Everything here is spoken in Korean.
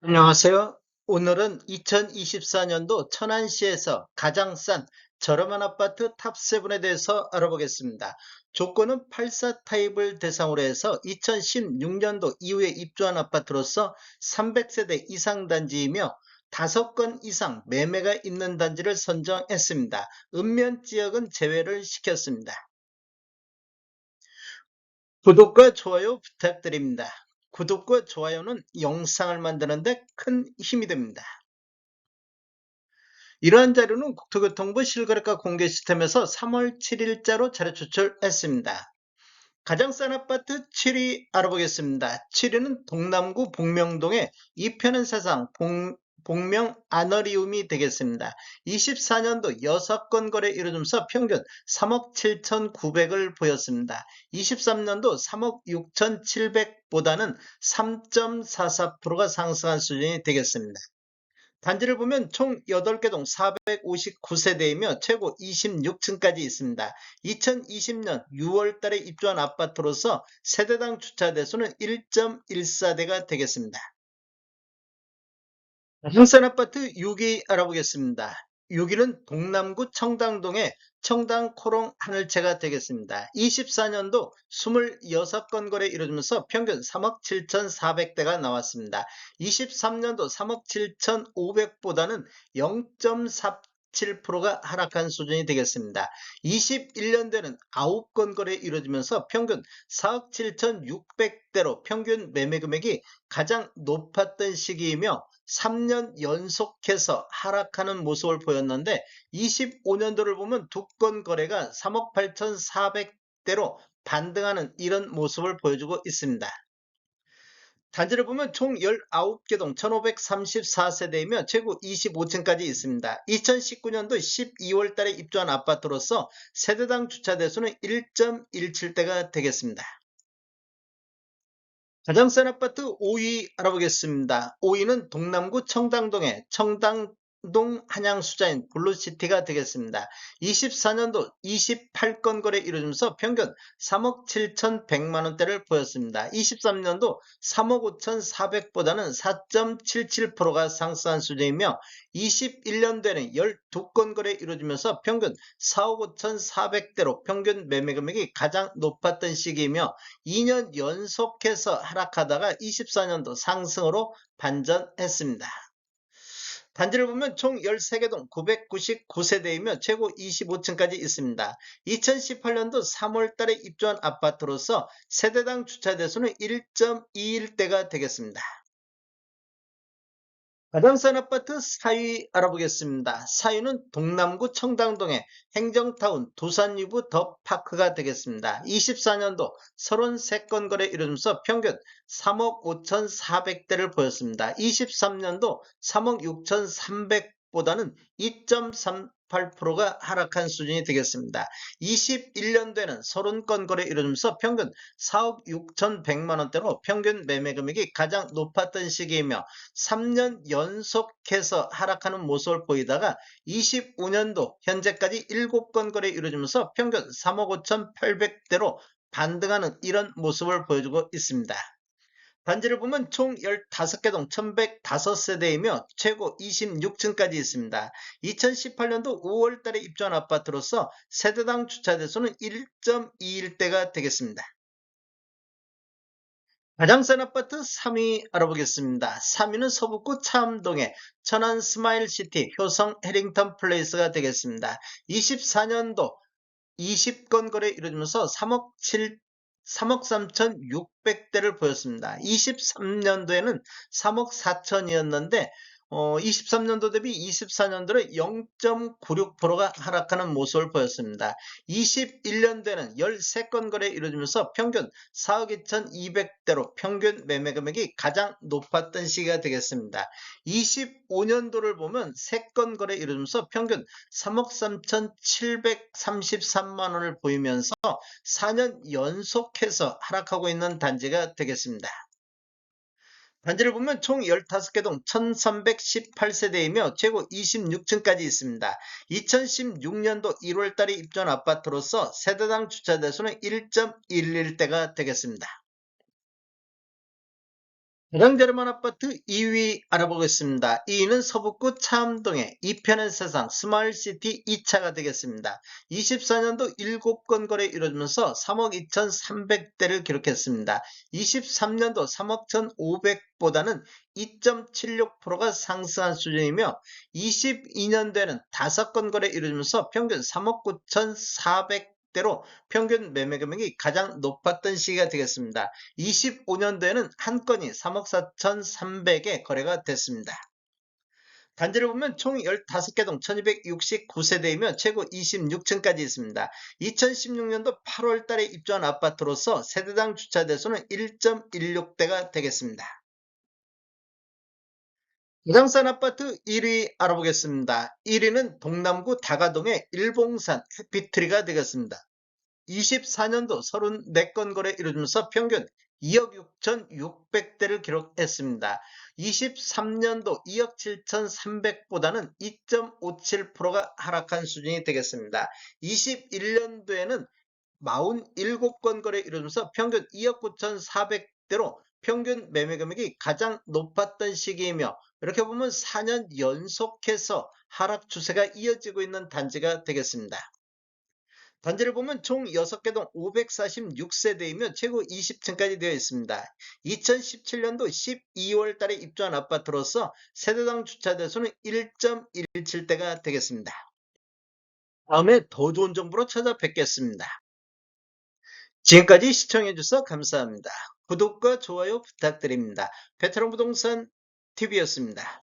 안녕하세요. 오늘은 2024년도 천안시에서 가장 싼 저렴한 아파트 탑7에 대해서 알아보겠습니다. 조건은 84 타입을 대상으로 해서 2016년도 이후에 입주한 아파트로서 300세대 이상 단지이며 5건 이상 매매가 있는 단지를 선정했습니다. 읍면 지역은 제외를 시켰습니다. 구독과 좋아요 부탁드립니다. 구독과 좋아요는 영상을 만드는 데 큰 힘이 됩니다. 이러한 자료는 국토교통부 실거래가 공개 시스템에서 3월 7일자로 자료 추출했습니다. 가장 싼 아파트 7위 알아보겠습니다. 7위는 동남구 복명동의 이편은 세상 복명 아너리움이 되겠습니다. 24년도 6건 거래 이루어지면서 평균 3억 7,900을 보였습니다. 23년도 3억 6,700보다는 3.44%가 상승한 수준이 되겠습니다. 단지를 보면 총 8개 동 459세대이며 최고 26층까지 있습니다. 2020년 6월 달에 입주한 아파트로서 세대당 주차 대수는 1.14대가 되겠습니다. 형산 아파트 6위 알아보겠습니다. 6위는 동남구 청당동의 청당 코롱 하늘채가 되겠습니다. 24년도 26건 거래 이루어지면서 평균 3억 7,400대가 나왔습니다. 23년도 3억 7,500보다는 0.47%가 하락한 수준이 되겠습니다. 21년도에는 9건 거래 이루어지면서 평균 4억 7,600대로 평균 매매 금액이 가장 높았던 시기이며 3년 연속해서 하락하는 모습을 보였는데 25년도를 보면 두 건 거래가 3억 8,400대로 반등하는 이런 모습을 보여주고 있습니다. 단지를 보면 총 19개 동 1534세대이며 최고 25층까지 있습니다. 2019년도 12월 달에 입주한 아파트로서 세대당 주차 대수는 1.17대가 되겠습니다. 가장 싼 아파트 5위 알아보겠습니다. 5위는 동남구 청당동의 청당동 한양수자인 블루시티가 되겠습니다. 24년도 28건 거래 이루어지면서 평균 3억 7,100만원대를 보였습니다. 23년도 3억 5,400보다는 4.77%가 상승한 수준이며 21년도에는 12건 거래 이루어지면서 평균 4억 5,400대로 평균 매매 금액이 가장 높았던 시기이며 2년 연속해서 하락하다가 24년도 상승으로 반전했습니다. 단지를 보면 총 13개 동 999세대이며 최고 25층까지 있습니다. 2018년도 3월 달에 입주한 아파트로서 세대당 주차 대수는 1.21대가 되겠습니다. 가장 싼 아파트 4위 알아보겠습니다. 4위는 동남구 청당동의 행정타운 두산유부 더 파크가 되겠습니다. 24년도 33건 거래 이루면서 평균 3억 5,400대를 보였습니다. 23년도 3억 6,300보다는 2.38%가 하락한 수준이 되겠습니다. 21년도에는 30건 거래 이루면서 평균 4억 6,100만원대로 평균 매매 금액이 가장 높았던 시기이며 3년 연속해서 하락하는 모습을 보이다가 25년도 현재까지 7건 거래 이루어지면서 평균 3억 5,800대로 반등하는 이런 모습을 보여주고 있습니다. 단지를 보면 총 15개 동 1105세대이며 최고 26층까지 있습니다. 2018년도 5월 달에 입주한 아파트로서 세대당 주차 대수는 1.21대가 되겠습니다. 가장 싼 아파트 3위 알아보겠습니다. 3위는 서북구 차암동의 천안 스마일시티 효성 해링턴 플레이스가 되겠습니다. 24년도 20건 거래 이루어지면서 3억 3,600대를 보였습니다. 23년도에는 3억 4천이었는데 23년도 대비 24년도에 0.96%가 하락하는 모습을 보였습니다. 21년도에는 13건 거래 이루어지면서 평균 4억 2,200대로 평균 매매 금액이 가장 높았던 시기가 되겠습니다. 25년도를 보면 3건 거래 이루어지면서 평균 3억 3,733만 원을 보이면서 4년 연속해서 하락하고 있는 단지가 되겠습니다. 단지를 보면 총 15개 동 1318세대이며 최고 26층까지 있습니다. 2016년도 1월 달에 입주한 아파트로서 세대당 주차 대수는 1.11대가 되겠습니다. 가장 저렴한 아파트 2위 알아보겠습니다. 2위는 서북구 차암동의 이편한 세상 스마일시티 2차가 되겠습니다. 24년도 7건 거래 이루어지면서 3억 2,300대를 기록했습니다. 23년도 3억 1,500보다는 2.76%가 상승한 수준이며 22년도에는 5건 거래 이루어지면서 평균 3억 9,400대로 평균 매매 금액이 가장 높았던 시기가 되겠습니다. 25년도에는 한 건이 3억 4,300에 거래가 됐습니다. 단지를 보면 총 15개 동 1269세대이며 최고 26층까지 있습니다. 2016년도 8월 달에 입주한 아파트로서 세대당 주차 대수는 1.16대가 되겠습니다. 가장 싼 아파트 1위 알아보겠습니다. 1위는 동남구 다가동의 일봉산 해피트리가 되겠습니다. 24년도 34건 거래 이루어지면서 평균 2억 6,600대를 기록했습니다. 23년도 2억 7,300보다는 2.57%가 하락한 수준이 되겠습니다. 21년도에는 47건 거래 이루어지면서 평균 2억 9,400대로 평균 매매 금액이 가장 높았던 시기이며 이렇게 보면 4년 연속해서 하락 추세가 이어지고 있는 단지가 되겠습니다. 단지를 보면 총 6개 동 546세대이며 최고 20층까지 되어 있습니다. 2017년도 12월 달에 입주한 아파트로서 세대당 주차 대수는 1.17대가 되겠습니다. 다음에 더 좋은 정보로 찾아뵙겠습니다. 지금까지 시청해주셔서 감사합니다. 구독과 좋아요 부탁드립니다. 베테랑 부동산 TV였습니다.